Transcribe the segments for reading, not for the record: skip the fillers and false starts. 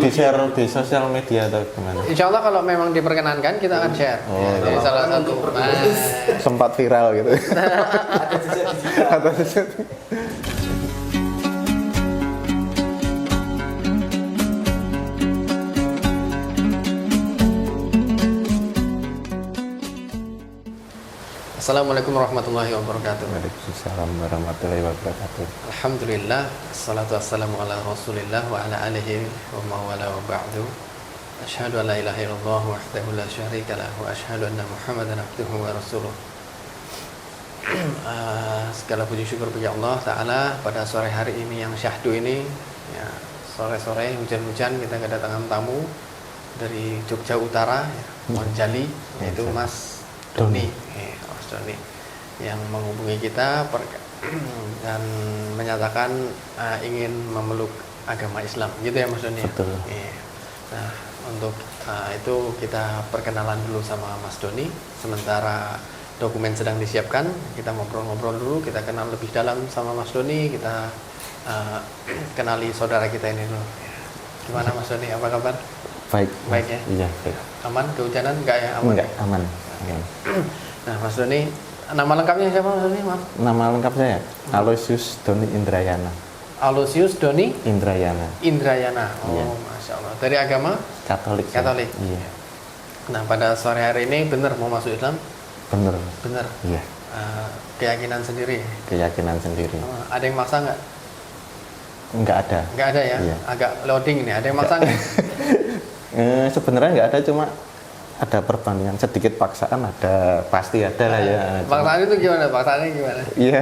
di-share di sosial media atau gimana? Insya Allah kalau memang diperkenankan kita akan share. Jadi salah satu Sempat viral gitu. Ada jejak digital. Atau sesuatu. Assalamualaikum warahmatullahi wabarakatuh. Waalaikumsalam warahmatullahi wabarakatuh. Alhamdulillah, assalatu wassalamu ala rasulillah wa ala alihi wa mawala wa ba'du. Asyhadu an la ilaha illallah wahdahu la syarika lah wa asyhadu anna Muhammadan abduhu wa rasuluh. Segala puji syukur bagi Allah Ta'ala pada sore hari ini yang syahdu ini ya, sore-sore hujan-hujan kita kedatangan tamu dari Jogja Utara ya, Monjali, yaitu Mas Doni. Mas Doni yang menghubungi kita dan menyatakan ingin memeluk agama Islam, gitu ya Mas Doni. Betul. Nah, untuk itu kita perkenalan dulu sama Mas Doni. Sementara dokumen sedang disiapkan, kita ngobrol-ngobrol dulu, kita kenal lebih dalam sama Mas Doni, kita kenali saudara kita ini dulu. Gimana Mas Doni, apa kabar? Baik. Baik ya? Iya, baik. Aman? Kehujanan enggak ya? Aman? Enggak, aman. Aman. Nah, Mas Doni, nama lengkapnya siapa Mas Doni? Maaf. Nama lengkap saya Aloysius Doni Indrayana. Aloysius Doni Indrayana. Indrayana. Oh, Iya. Masya Allah. Dari agama Katolik. Katolik. Iya. Nah, pada sore hari ini benar mau masuk Islam? Bener. Benar. Iya. Keyakinan sendiri. Keyakinan sendiri. Ada yang maksa nggak? Enggak ada. Nggak ada ya? Iya. Agak loading nih. Ada yang maksa nggak? Sebenarnya nggak ada, cuma ada perbandingan sedikit paksaan, ada pasti ada lah ya. Paksaan itu gimana? Paksaannya gimana? Iya.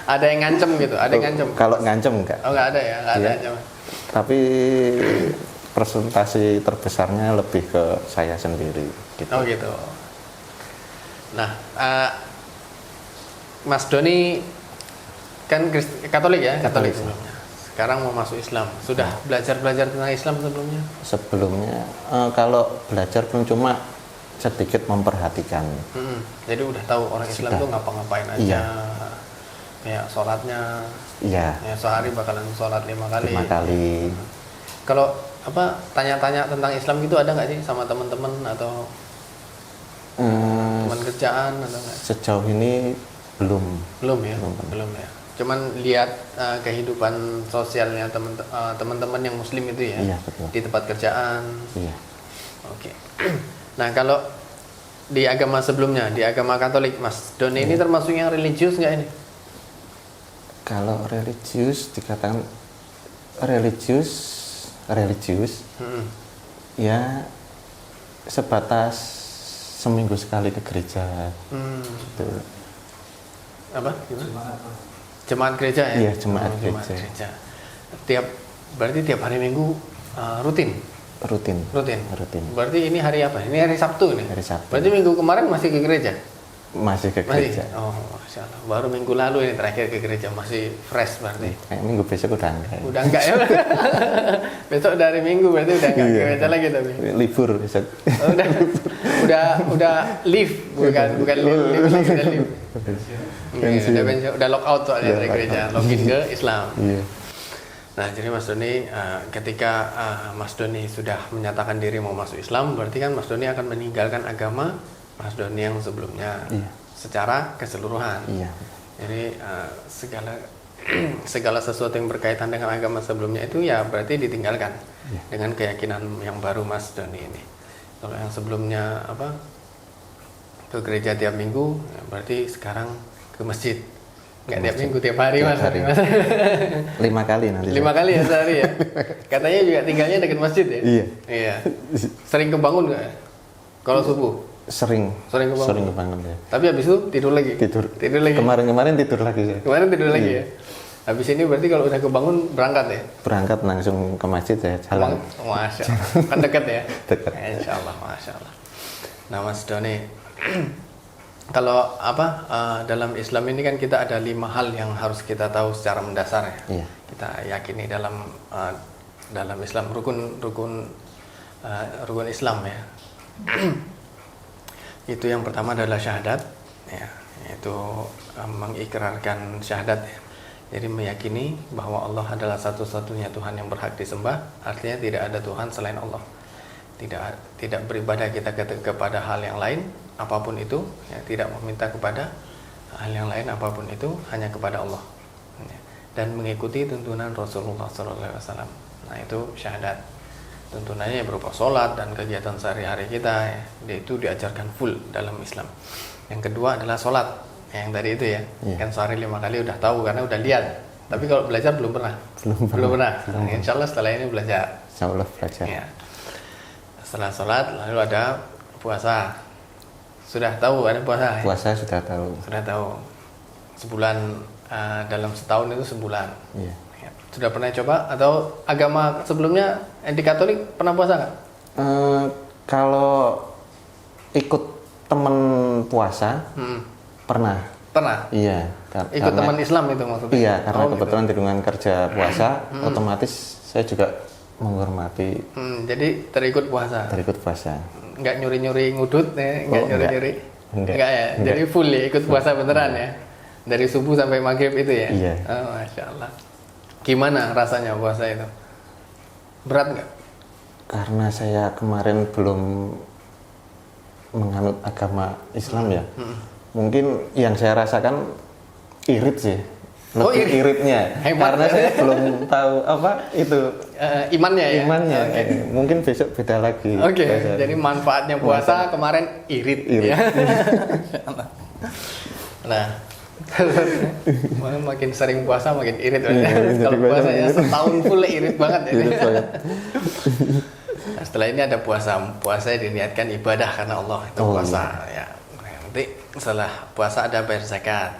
Ada yang ngancem gitu? Ada yang ngancem? Kalau ngancem enggak. Oh, nggak ada ya? Nggak ada Iya. ancaman. Tapi presentasi terbesarnya lebih ke saya sendiri. Gitu. Oh gitu. Nah, Mas Doni kan Katolik ya? Katolik sebelumnya. Sekarang mau masuk Islam. Sudah belajar-belajar tentang Islam sebelumnya? Sebelumnya kalau belajar pun cuma sedikit memperhatikan. Jadi udah tahu orang Islam Sudah. tuh ngapa-ngapain aja. Iya. Kayak sholatnya, Iya. ya sehari bakalan sholat 5 kali. 5 kali. Kalau apa tanya-tanya tentang Islam gitu ada nggak sih sama teman-teman atau teman kerjaan atau nggak? Sejauh ini belum. Belum ya, Belum. belum ya. Cuman lihat kehidupan sosialnya teman-teman yang Muslim itu ya, Iya, betul. di tempat kerjaan. Iya. Oke. Nah kalau di agama sebelumnya, di agama Katolik, Mas Doni ini termasuk yang religius nggak ini? Kalau religius dikatakan religius ya sebatas seminggu sekali ke gereja. Gitu. Apa? Gimana? Jemaat gereja ya? Iya, jemaat gereja. Berarti tiap hari Minggu rutin. Rutin. Berarti ini hari apa? Ini hari Sabtu nih. Hari Sabtu. Berarti minggu kemarin masih ke gereja? Masih ke Masih. gereja. Oh, Masya Allah. Baru minggu lalu ini terakhir ke gereja, masih fresh berarti. Kayak minggu besok udah enggak. Udah enggak ya? Besok dari Minggu berarti udah enggak ke Iya. gereja lagi tapi. Libur besok. Oh, udah leave bukan leave lagi, udah leave. Pensiun. Udah lock out soalnya Iya, dari lock gereja, out. login ke Islam. Iya. Nah, jadi Mas Doni ketika Mas Doni sudah menyatakan diri mau masuk Islam, berarti kan Mas Doni akan meninggalkan agama Mas Doni yang sebelumnya. Iya. Secara keseluruhan. Iya. Jadi segala sesuatu yang berkaitan dengan agama sebelumnya itu ya berarti ditinggalkan dengan keyakinan yang baru Mas Doni ini. Kalau yang sebelumnya ke gereja tiap minggu, ya berarti sekarang ke masjid. Nggak tiap minggu, tiap hari Tiap Mas. hari. 5 kali nanti. 5 kali ya sehari ya. Katanya juga tinggalnya dekat masjid ya. Iya. Iya. Sering kebangun nggak? Kalau subuh? Sering kebangun ya. Tapi habis itu tidur lagi. Tidur lagi. Kemarin tidur lagi saya. Kemarin tidur lagi Iya. ya. Habis ini berarti kalau udah kebangun berangkat ya. Berangkat langsung ke masjid saya jalan. Masya Allah. Kan dekat ya. Dekat. Insya Allah, Masya Allah. Nah Mas Doni, kalau dalam Islam ini kan kita ada 5 hal yang harus kita tahu secara mendasar ya. Iya. Kita yakini dalam Islam rukun Islam ya. Itu yang pertama adalah syahadat ya, yaitu mengikrarkan syahadat ya. Jadi meyakini bahwa Allah adalah satu-satunya Tuhan yang berhak disembah, artinya tidak ada Tuhan selain Allah. Tidak beribadah kita kepada hal yang lain apapun itu, ya, tidak meminta kepada hal yang lain apapun itu, hanya kepada Allah. Ya. Dan mengikuti tuntunan Rasulullah SAW. Nah, itu syahadat. Tuntunannya berupa sholat dan kegiatan sehari-hari kita, ya, itu diajarkan full dalam Islam. Yang kedua adalah sholat, yang tadi itu ya, kan sehari 5 kali udah tahu karena udah lihat. Tapi kalau belajar belum pernah. Insya Allah setelah ini belajar. Insya Allah belajar. Ya. Setelah sholat lalu ada puasa. Sudah tahu ada puasa? Puasa ya? Sudah tahu. Sudah tahu. Sebulan, dalam setahun itu sebulan. Iya. Sudah pernah coba atau agama sebelumnya di Katolik pernah puasa nggak? Kalau ikut teman puasa pernah. Pernah. Iya. Ikut teman Islam itu maksudnya? Iya, karena kebetulan gitu. di lingkungan kerja puasa, otomatis saya juga menghormati. Jadi terikut puasa. Terikut puasa. Nggak nyuri-nyuri ngudut ya? Nggak nyuri-nyuri? Enggak ya? enggak. Jadi full ya ikut puasa beneran ya? Dari subuh sampai maghrib itu ya? Iya. Oh, Masya Allah. Gimana rasanya puasa itu? Berat nggak? Karena saya kemarin belum menganut agama Islam ya. Mungkin yang saya rasakan irit sih. Lebih iritnya. Hebat. Karena saya belum tahu apa itu Imannya ya? imannya. Okay. Mungkin besok beda lagi. Oke, jadi manfaatnya puasa kemarin irit. Ya? Nah, makin sering puasa makin irit. Kalau puasanya setahun full irit banget. Irit banget. Nah, setelah ini ada puasa. Puasa diniatkan ibadah karena Allah itu puasa. Ya. Nanti setelah puasa ada bayar zakat.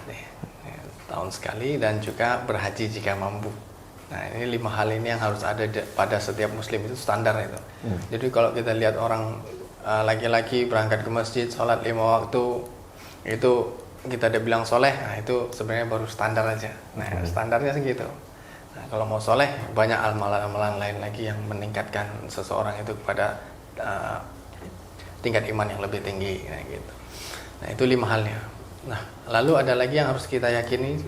Tahun sekali dan juga berhaji jika mampu. Nah, ini 5 hal ini yang harus ada pada setiap muslim, itu standar itu. Jadi kalau kita lihat orang laki-laki berangkat ke masjid, sholat 5 waktu, itu kita udah bilang soleh, nah itu sebenarnya baru standar aja. Nah, standarnya segitu. Nah, kalau mau soleh, banyak amalan-amalan lain lagi yang meningkatkan seseorang itu kepada tingkat iman yang lebih tinggi. Nah, gitu. Nah, itu 5 halnya. Nah, lalu ada lagi yang harus kita yakini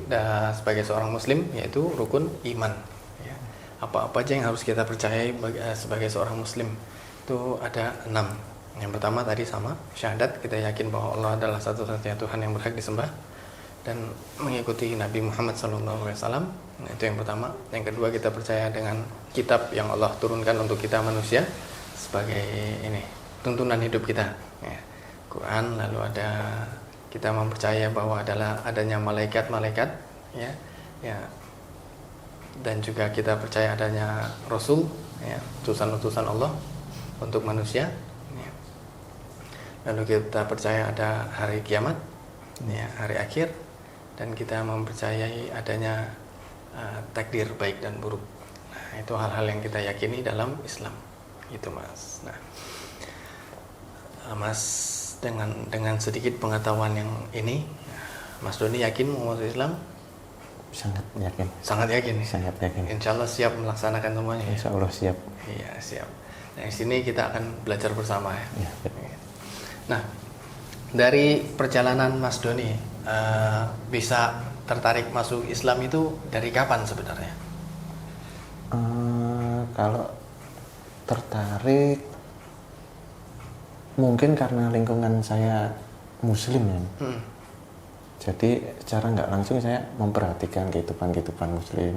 sebagai seorang muslim, yaitu rukun iman. Ya. Apa-apa aja yang harus kita percayai sebagai seorang muslim, itu ada 6. Yang pertama tadi sama syahadat, kita yakin bahwa Allah adalah satu-satunya Tuhan yang berhak disembah dan mengikuti Nabi Muhammad SAW. Nah, itu yang pertama. Yang kedua, kita percaya dengan kitab yang Allah turunkan untuk kita manusia sebagai ini tuntunan hidup kita, ya. Quran. Lalu ada kita mempercaya bahwa adanya malaikat-malaikat, ya, dan juga kita percaya adanya Rasul, ya, utusan-utusan Allah untuk manusia. Ya. Lalu kita percaya ada hari kiamat, ya, hari akhir, dan kita mempercayai adanya takdir baik dan buruk. Nah, itu hal-hal yang kita yakini dalam Islam, gitu Mas. Nah, Mas dengan sedikit pengetahuan yang ini, Mas Doni yakin mau masuk Islam? Sangat yakin. Sangat yakin. Sangat yakin. Insya Allah siap melaksanakan semuanya. Insya Allah siap. Iya, siap. Nah, di sini kita akan belajar bersama ya. Ya, betul. Nah, dari perjalanan Mas Doni bisa tertarik masuk Islam itu dari kapan sebenarnya? Kalau tertarik mungkin karena lingkungan saya muslim ya. Jadi secara nggak langsung saya memperhatikan kehidupan muslim.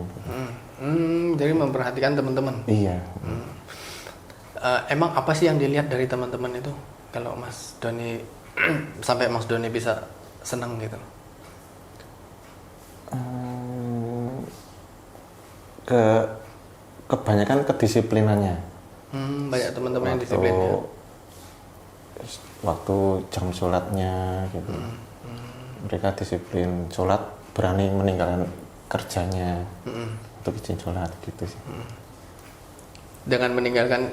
Jadi memperhatikan teman-teman. Iya. Emang apa sih yang dilihat dari teman-teman itu? Kalau Mas Doni sampai Mas Doni bisa senang gitu? Kebanyakan kedisiplinannya. Banyak teman-teman yang disiplin ya? Waktu jam sholatnya gitu. Mereka disiplin sholat, berani meninggalkan kerjanya untuk izin sholat gitu sih. Dengan meninggalkan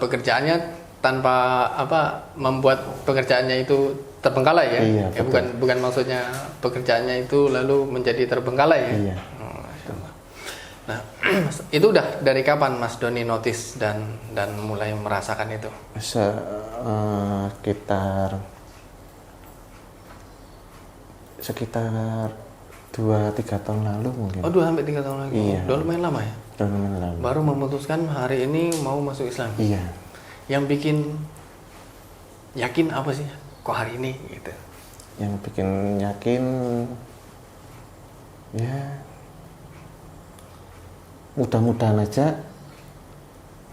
pekerjaannya tanpa membuat pekerjaannya itu terbengkalai ya? Iya, ya bukan maksudnya pekerjaannya itu lalu menjadi terbengkalai ya? Iya. Masya Allah. Nah, itu udah dari kapan Mas Doni notice dan mulai merasakan itu? Sekitar 2-3 tahun lalu mungkin. Oh 2-3 tahun lagi. Iya. Udah lumayan lama ya. Udah lumayan lalu. Baru memutuskan hari ini mau masuk Islam. Iya. Yang bikin yakin apa sih? Kok hari ini gitu? Yang bikin yakin ya mudah-mudahan aja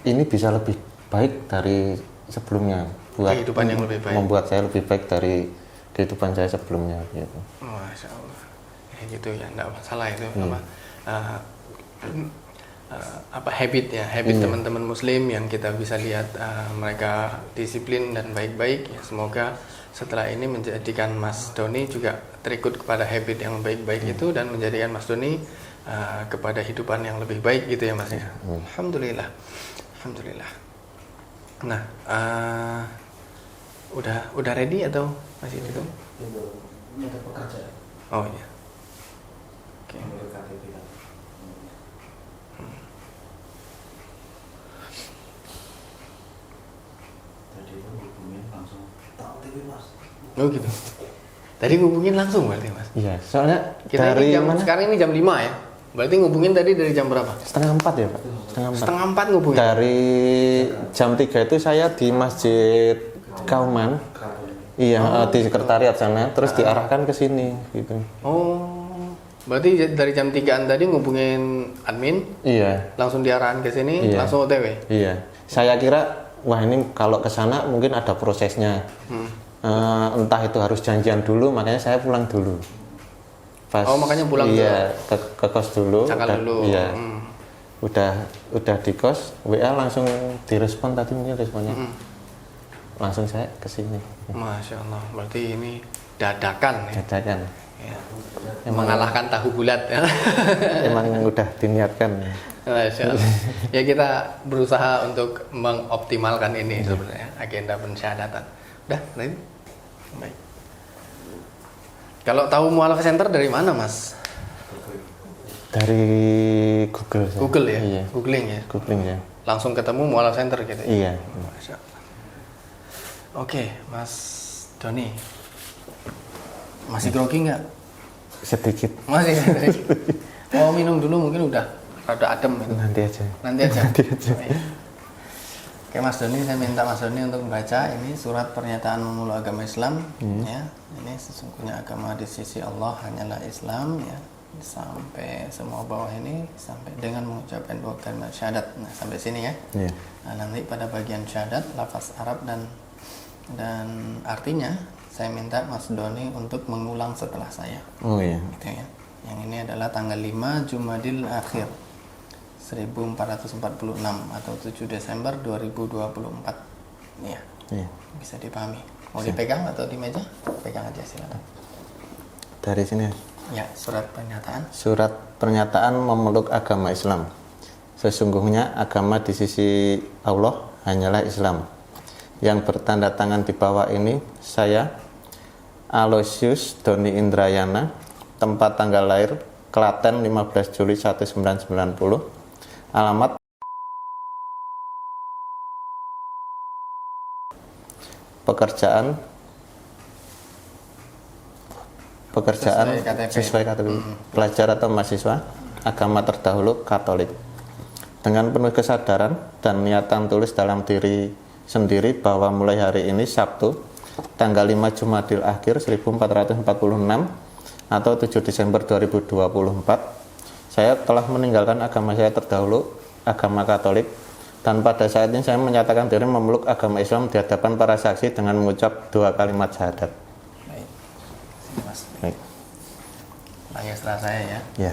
ini bisa lebih baik dari sebelumnya, buat kehidupan yang lebih baik. membuat saya lebih baik dari kehidupan saya sebelumnya gitu. Masya Allah. Ya gitu ya, enggak masalah itu apa habit ya, habit Iya. teman-teman muslim yang kita bisa lihat mereka disiplin dan baik-baik ya. Semoga setelah ini menjadikan Mas Doni juga terikut kepada habit yang baik-baik itu dan menjadikan Mas Doni kepada hidupan yang lebih baik gitu ya Mas ya. Alhamdulillah. Alhamdulillah. Nah, udah ready atau masih itu? Ini ada pekerjaan. Oh iya. Oke. Menurut KTP kan. Tadi itu hubungin langsung tak TV mas. Oh gitu. Tadi ngubungin langsung berarti Mas. Iya, soalnya Kita dari ini jam, mana? sekarang ini jam 5 ya. Berarti ngubungin tadi dari jam berapa? 3:30 ya Pak? 3:30. Setengah 4 ngubungin. Dari jam 3 itu saya di Masjid Kauman. Iya, di sekretariat sana, terus diarahkan ke sini gitu. Oh. Berarti dari jam 3-an tadi ngubungin admin, Iya, langsung diarahan ke sini, Iya. langsung OTW. iya. Saya kira wah ini kalau ke sana mungkin ada prosesnya. Entah itu harus janjian dulu, makanya saya pulang dulu. Pas, Oh, makanya pulang iya, ke kos dulu. Cakal dulu. Iya. Udah di kos, WA langsung direspon tadi mungkin responnya. Langsung saya ke sini. Masya Allah. Berarti ini dadakan ya. Dadakan. Ya. Mengalahkan tahu bulat ya. Emang udah diniatkan. Masya Allah. Ya kita berusaha untuk mengoptimalkan ini sebenarnya agenda pensyahadatan. Udah, tadi. Baik. Kalau tahu mualaf center dari mana Mas? Dari Google. Saya. Google ya? Iya. Googling ya? Googling ya. Langsung ketemu mualaf center gitu ya? Iya. Masya Allah. Oke, Mas Doni. Masih grogi nggak? Sedikit. Masih. Oh minum dulu mungkin udah rada adem. Gitu. Nanti aja. Nanti aja. Baik. Oke Mas Doni, saya minta Mas Doni untuk membaca ini surat pernyataan memeluk agama Islam. Ya, ini sesungguhnya agama di sisi Allah hanyalah Islam. Ya, sampai semua bawah ini sampai dengan mengucapkan 2 kalimat syahadat. Nah sampai sini ya. Iya. Nah, nanti pada bagian syahadat, lafaz Arab dan artinya saya minta Mas Doni untuk mengulang setelah saya. Oh iya. Gitu ya. Yang ini adalah tanggal 5 Jumadil Akhir 1446 atau 7 Desember 2024. Ya, Iya. bisa dipahami. Mau dipegang atau di meja? Pegang aja silakan. Dari sini. Ya, surat pernyataan. Surat pernyataan memeluk agama Islam. Sesungguhnya agama di sisi Allah hanyalah Islam. Yang bertanda tangan di bawah ini saya Aloysius Doni Indrayana, tempat tanggal lahir Klaten 15 Juli 1990, alamat pekerjaan sesuai KTP. Pelajar atau mahasiswa agama terdahulu Katolik. Dengan penuh kesadaran dan niatan tulis dalam diri sendiri bahwa mulai hari ini Sabtu tanggal 5 Jumadil Akhir 1446 atau 7 Desember 2024 saya telah meninggalkan agama saya terdahulu, agama Katolik, dan pada saat ini saya menyatakan diri memeluk agama Islam di hadapan para saksi dengan mengucap 2 kalimat syahadat. Baik. Sini, Mas. Baik. Ulangi setelah saya ya. Ya.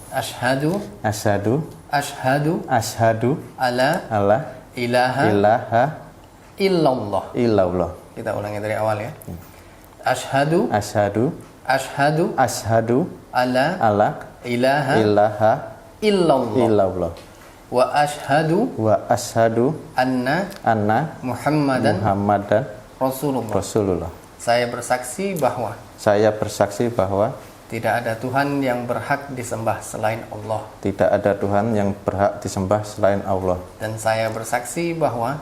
Asyhadu Ashadu alla Allah ilaha illallah. illallah. Kita ulangi dari awal ya. Asyhadu Ashadu alla Allah ilaha ilaha illallah illallah. wa ashhadu Anna Muhammadan Rasulullah. Rasulullah. Saya bersaksi bahwa Saya bersaksi bahwa tidak ada Tuhan yang berhak disembah selain Allah, tidak ada Tuhan yang berhak disembah selain Allah, dan saya bersaksi bahwa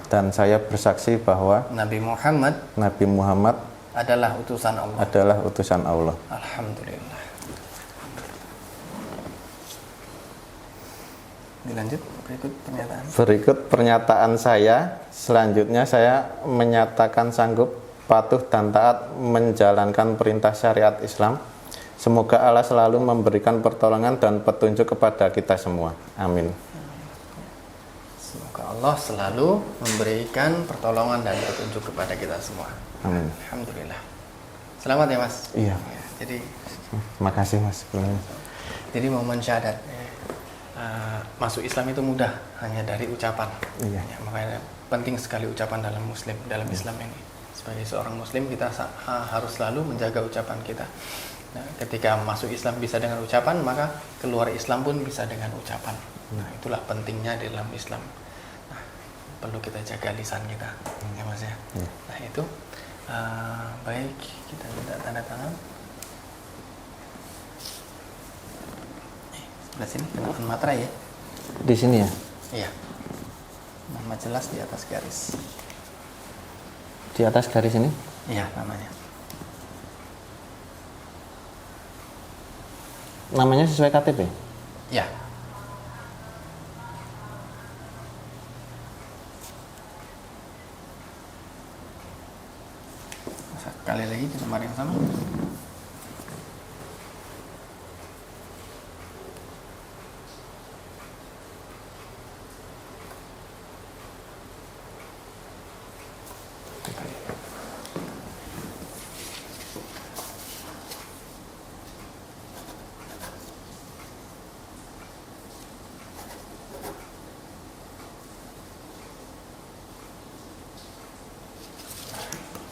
Nabi Muhammad Nabi Muhammad adalah utusan Allah. adalah utusan Allah. Alhamdulillah. Dilanjut berikut pernyataan. Berikut pernyataan saya. Selanjutnya saya menyatakan sanggup, patuh dan taat menjalankan perintah syariat Islam. Semoga Allah selalu memberikan pertolongan dan petunjuk kepada kita semua. Amin. Semoga Allah selalu memberikan pertolongan dan petunjuk kepada kita semua. Amin. Alhamdulillah. Selamat ya Mas. Iya. Ya, jadi Makasih Mas. jadi momen syahadat masuk Islam itu mudah hanya dari ucapan. Iya. Ya, makanya penting sekali ucapan dalam Islam ini. Sebagai seorang Muslim kita harus selalu menjaga ucapan kita. Nah, ketika masuk Islam bisa dengan ucapan, maka keluar Islam pun bisa dengan ucapan. Nah, itulah pentingnya di dalam Islam. Nah, perlu kita jaga lisan kita, ya Mas ya. Nah itu baik, kita minta tanda tangan. Sebelah sini penahan materai ya. Di sini ya? Iya. Nama jelas di atas garis. Di atas garis ini? Iya namanya. Namanya sesuai KTP? Ya. Sekali lagi kita mari yang sama.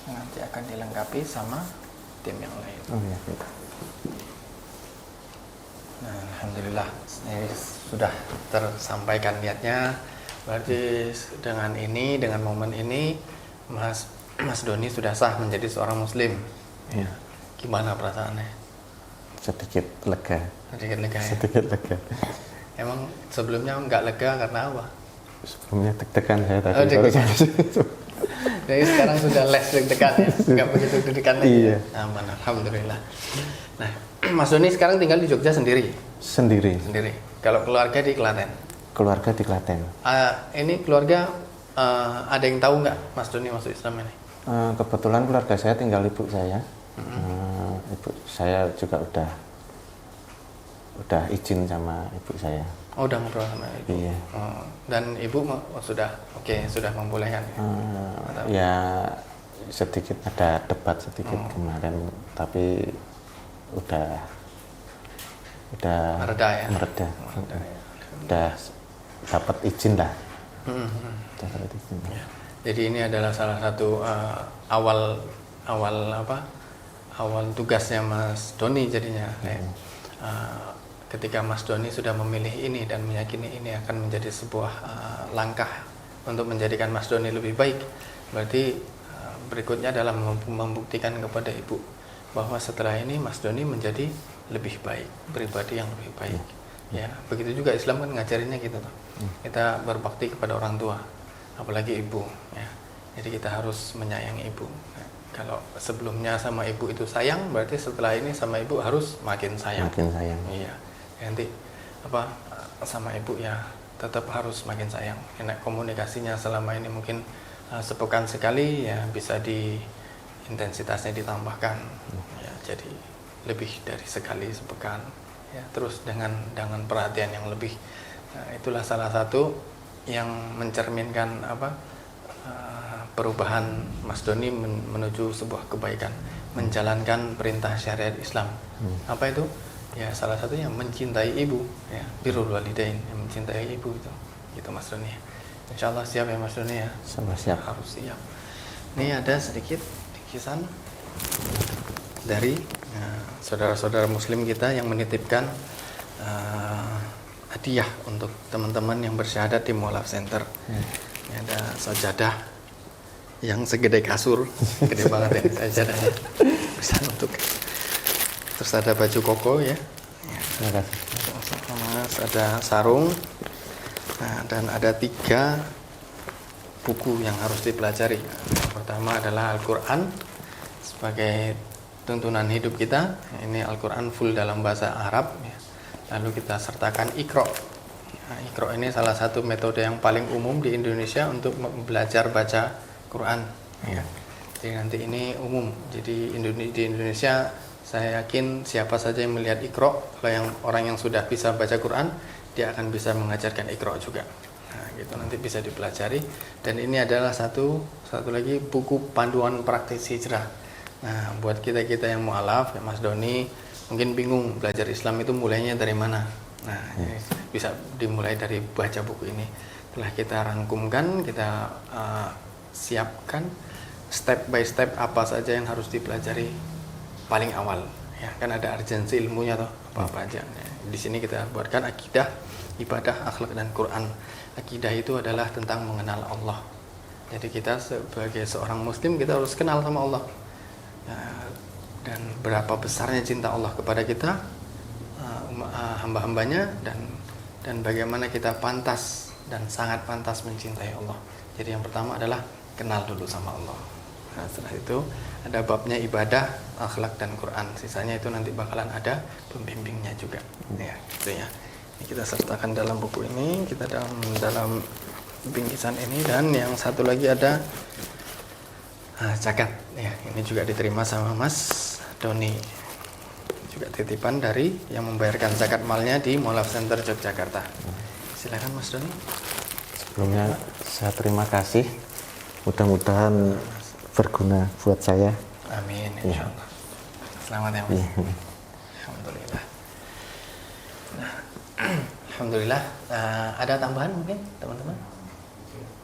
Nanti akan dilengkapi sama tim yang lain. Oh iya. Nah, alhamdulillah ini sudah tersampaikan niatnya. Berarti dengan momen ini Mas Doni sudah sah menjadi seorang Muslim. Iya. Gimana perasaannya? Sedikit lega. Sedikit lega ya? Sedikit lega. Emang sebelumnya nggak lega karena apa? Sebelumnya deg-degan saya tadi. Oh, deg-degan. Jadi sekarang sudah less deg-degan ya? Nggak begitu deg-degan lagi? Iya. Aman, alhamdulillah. Nah, Mas Doni sekarang tinggal di Jogja sendiri? Sendiri. Sendiri. Kalau keluarga di Klaten? Keluarga di Klaten. Ini keluarga ada yang tahu nggak Mas Doni masuk Islam ini? Kebetulan keluarga saya tinggal ibu saya. Ibu saya juga udah izin sama ibu saya. Oh, udah ngobrol sama ibu. Iya. Dan ibu sudah membolehkan ya? Ya sedikit ada debat sedikit kemarin, tapi udah mereda ya? Mereda. Udah dapat izin lah. Udah dapat izin. Ya. Jadi ini adalah salah satu awal tugasnya Mas Doni jadinya. Ketika Mas Doni sudah memilih ini dan meyakini ini akan menjadi sebuah langkah untuk menjadikan Mas Doni lebih baik, berarti berikutnya adalah membuktikan kepada ibu bahwa setelah ini Mas Doni menjadi lebih baik, pribadi yang lebih baik. Ya, begitu juga Islam kan ngajarinnya gitu tuh. Kita berbakti kepada orang tua, apalagi ibu. Ya. Jadi kita harus menyayangi ibu. Nah, kalau sebelumnya sama ibu itu sayang, berarti setelah ini sama ibu harus makin sayang. Makin sayang. Iya. Nanti sama ibu ya tetap harus makin sayang. Enak komunikasinya selama ini mungkin sepekan sekali ya bisa intensitasnya ditambahkan. Ya, jadi lebih dari sekali sepekan. Ya, terus dengan perhatian yang lebih. Nah, itulah salah satu yang mencerminkan perubahan Mas Doni menuju sebuah kebaikan, menjalankan perintah syariat Islam. Apa itu? Ya salah satunya mencintai ibu, ya birrul walidain, mencintai ibu itu Mas Doni. Insyaallah siap ya Mas Doni ya. Siap. Harus siap. Ini ada sedikit bingkisan dari saudara-saudara Muslim kita yang menitipkan hadiah untuk teman-teman yang bersyahadat di Mualaf Center. Ini ada sajadah yang segede kasur, gede banget ya sajadahnya. Bisa untuk. Terus ada baju koko ya. Terima kasih. Mas, ada sarung. Nah, dan ada 3 buku yang harus dipelajari. Yang pertama adalah Al-Quran sebagai tuntunan hidup kita. Ini Al-Quran full dalam bahasa Arab. Ya. Lalu kita sertakan Iqra, Nah, Iqra ini salah satu metode yang paling umum di Indonesia untuk belajar baca Quran. Ya. Jadi nanti ini umum. Jadi di Indonesia saya yakin siapa saja yang melihat Iqra, kalau yang orang yang sudah bisa baca Quran, dia akan bisa mengajarkan Iqra juga. Nah, gitu nanti bisa dipelajari. Dan ini adalah satu lagi buku panduan praktis hijrah. Nah, buat kita yang mualaf, ya Mas Doni, mungkin bingung belajar Islam itu mulainya dari mana. Nah, ini bisa dimulai dari baca buku ini. Telah kita rangkumkan, kita siapkan step by step apa saja yang harus dipelajari paling awal. Ya, kan ada urgensi ilmunya toh, apa aja. Nah, di sini kita buatkan akidah, ibadah, akhlak dan Quran. Akidah itu adalah tentang mengenal Allah. Jadi kita sebagai seorang muslim kita harus kenal sama Allah. Dan berapa besarnya cinta Allah kepada kita, hamba-hambanya, dan bagaimana kita pantas dan sangat pantas mencintai Allah. Jadi yang pertama adalah kenal dulu sama Allah. Nah, setelah itu ada babnya ibadah, akhlak dan Quran. Sisanya itu nanti bakalan ada pembimbingnya juga. Ya, gitu ya. Ini kita sertakan dalam buku ini, kita dalam bingkisan ini, dan yang satu lagi ada zakat. Ya, ini juga diterima sama Mas Doni. Juga titipan dari yang membayarkan zakat malnya di Mualaf Center Yogyakarta. Silakan Mas Doni. Sebelumnya saya terima kasih. Mudah-mudahan berguna buat saya. Amin, insyaallah. Selamat ya Mas. Alhamdulillah. Nah, alhamdulillah. Ada tambahan mungkin teman-teman?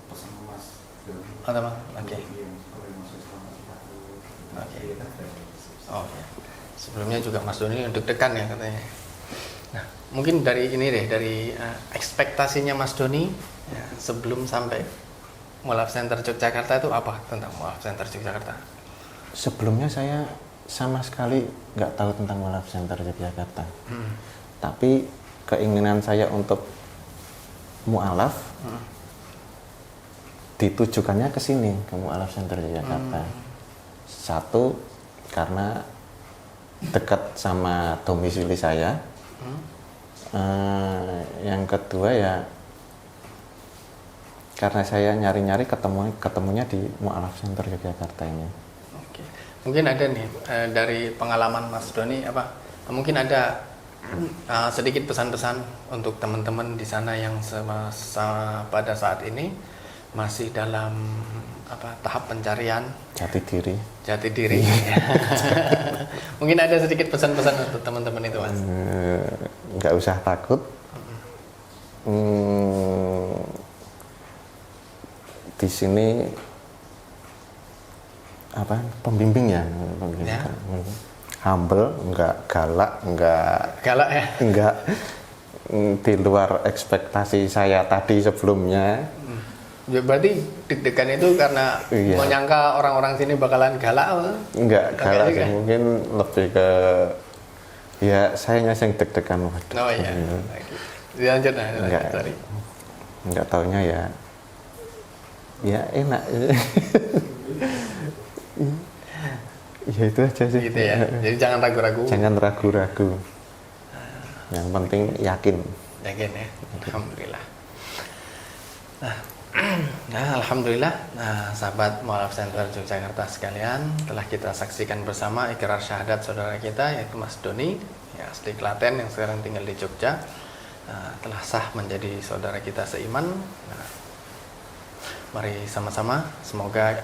Pesan Mas. Oh, teman. Oke. Oh, ya. Sebelumnya juga Mas Doni deg-degan ya katanya. Nah, mungkin dari ini deh, dari ekspektasinya Mas Doni ya, sebelum sampai Mualaf Center Yogyakarta itu apa tentang Mualaf Center Yogyakarta? Sebelumnya saya sama sekali nggak tahu tentang Mualaf Center Yogyakarta. Tapi keinginan saya untuk mualaf ditujukannya ke sini, ke Mualaf Center Yogyakarta. Satu, karena dekat sama domisili saya. Yang kedua ya karena saya nyari-nyari ketemunya di Mualaf Center Yogyakarta ini. Oke. Mungkin ada nih dari pengalaman Mas Doni mungkin ada sedikit pesan-pesan untuk teman-teman di sana yang pada saat ini masih dalam tahap pencarian Jati diri. Mungkin ada sedikit pesan-pesan untuk teman-teman itu Mas. Nggak usah takut. Di sini pembimbing ya. Humble, nggak galak ya, nggak di luar ekspektasi saya tadi sebelumnya. Ya, berarti deg-degan itu karena menyangka orang-orang sini bakalan galak? Enggak galak sih, mungkin lebih ke ya saya yang deg-degan. Oh iya. Lanjut sorry. Enggak taunya ya enak. Ya itu aja sih. Gitu ya. Jadi jangan ragu-ragu. Jangan ragu-ragu. Yang penting yakin. Yakin ya. Alhamdulillah. Nah, alhamdulillah. Nah, sahabat Mualaf Center Yogyakarta sekalian, telah kita saksikan bersama ikrar syahadat saudara kita yaitu Mas Doni, ya asli Klaten yang sekarang tinggal di Jogja. Telah sah menjadi saudara kita seiman. Nah, mari sama-sama semoga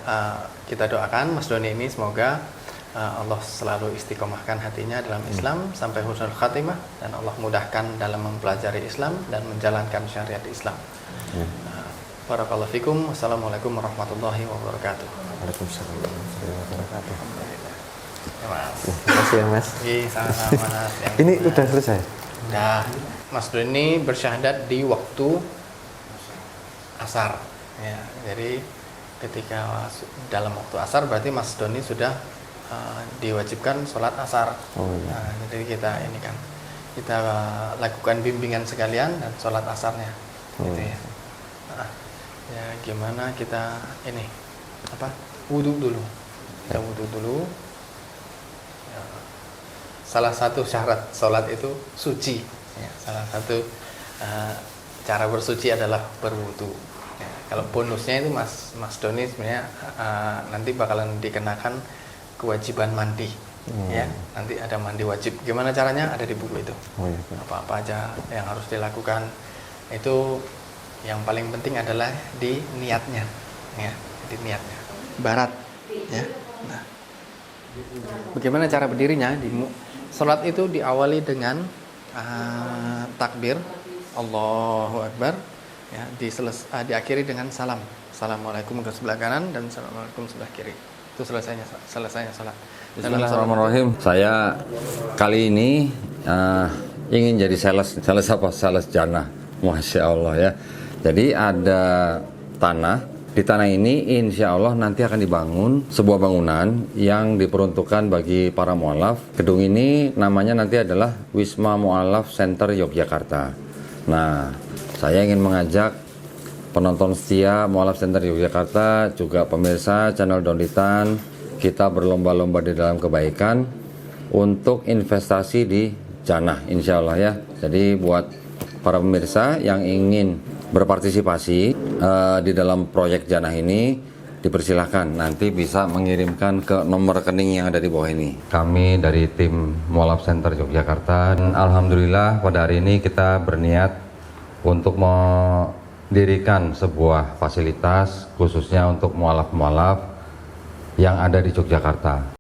kita doakan Mas Doni ini semoga Allah selalu istiqomahkan hatinya dalam Islam sampai husnul khatimah, dan Allah mudahkan dalam mempelajari Islam dan menjalankan syariat Islam. Barakallahu fikum. Wassalamualaikum warahmatullahi wabarakatuh. Waalaikumsalam warahmatullahi wabarakatuh. Ya, Mas. Terima kasih ya Mas. Sama-sama. Ini udah selesai? Udah. Mas Doni bersyahadat di waktu asar. Ya, jadi ketika dalam waktu asar berarti Mas Doni sudah diwajibkan sholat asar. Oh iya. Nah, jadi kita lakukan bimbingan sekalian dan sholat asarnya. Gitu ya. Ya gimana kita wudhu dulu. Kita wudhu dulu. Ya, salah satu syarat sholat itu suci. Ya, salah satu cara bersuci adalah berwudu. Ya, kalau bonusnya itu Mas Doni sebenarnya nanti bakalan dikenakan kewajiban mandi. Ya, nanti ada mandi wajib. Gimana caranya? Ada di buku itu. Oh iya. Apa-apa aja yang harus dilakukan. Itu yang paling penting adalah di niatnya. Ya, di niatnya. Barat. Ya. Nah, bagaimana cara berdirinya? Salat itu diawali dengan takbir Allahu Akbar, ya, diakhiri dengan salam. Assalamualaikum ke sebelah kanan dan assalamualaikum sebelah kiri. Itu selesainya salat. Bismillahirrahmanirrahim. Saya kali ini ingin jadi sales apa? Sales jannah. Masya Allah ya. Jadi ada tanah. Di tanah ini insya Allah nanti akan dibangun sebuah bangunan yang diperuntukkan bagi para mualaf. Gedung ini namanya nanti adalah Wisma Mualaf Center Yogyakarta. Nah, saya ingin mengajak penonton setia Mualaf Center Yogyakarta, juga pemirsa channel Donditan, kita berlomba-lomba di dalam kebaikan untuk investasi di jannah insya Allah ya. Jadi buat para pemirsa yang ingin berpartisipasi di dalam proyek jannah ini, dipersilahkan nanti bisa mengirimkan ke nomor rekening yang ada di bawah ini. Kami dari tim Mualaf Center Yogyakarta, dan alhamdulillah pada hari ini kita berniat untuk mendirikan sebuah fasilitas khususnya untuk mualaf-mualaf yang ada di Yogyakarta.